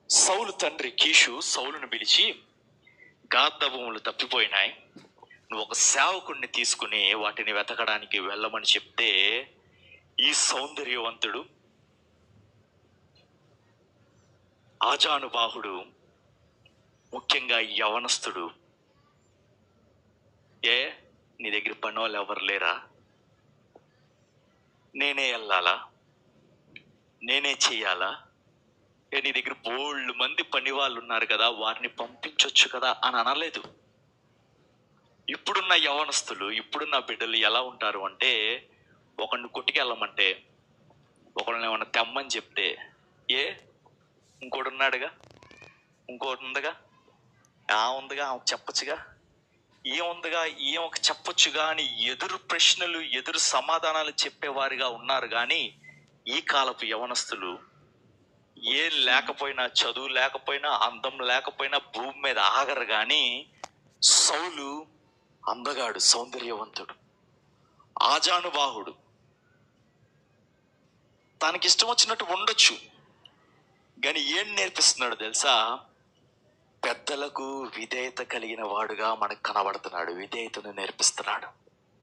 సౌలు తండ్రి కీషు సౌలును పిలిచి, గాద్దభములు తప్పిపోయినాయి, నువ్వు ఒక సేవకుడిని తీసుకుని వాటిని వెతకడానికి వెళ్ళమని చెప్తే, ఈ సౌందర్యవంతుడు, ఆజానుబాహుడు, ముఖ్యంగా యవనస్తుడు, నీ దగ్గర పని వాళ్ళు ఎవరు లేరా, నేనే వెళ్ళాలా, నేనే చెయ్యాలా, నీ దగ్గర బోల్డ్ మంది పని వాళ్ళు ఉన్నారు కదా, వారిని పంపించవచ్చు కదా అని అనలేదు. ఇప్పుడున్న యవనస్తులు, ఇప్పుడున్న బిడ్డలు ఎలా ఉంటారు అంటే, ఒకరిని కొట్టుకెళ్ళమంటే, ఒకరిని ఏమన్నా తెమ్మని చెప్తే, ఇంకోటి ఉన్నాడుగా, ఇంకోటి ఉందిగా, ఉందిగా చెప్పచ్చుగా, ఏముందిగా ఒక చెప్పొచ్చుగా అని ఎదురు ప్రశ్నలు, ఎదురు సమాధానాలు చెప్పేవారిగా ఉన్నారు. కానీ ఈ కాలపు యవనస్తులు ఏం లేకపోయినా, చదువు లేకపోయినా, అందం లేకపోయినా భూమి మీద ఆగరు. కానీ సౌలు అందగాడు, సౌందర్యవంతుడు, ఆజానుబాహుడు, తనకిష్టం వచ్చినట్టు ఉండొచ్చు. కానీ ఏం నేర్పిస్తున్నాడు తెలుసా? పెద్దలకు విధేయత కలిగిన వాడుగా మనకు కనబడుతున్నాడు. విధేయతను నేర్పిస్తున్నాడు.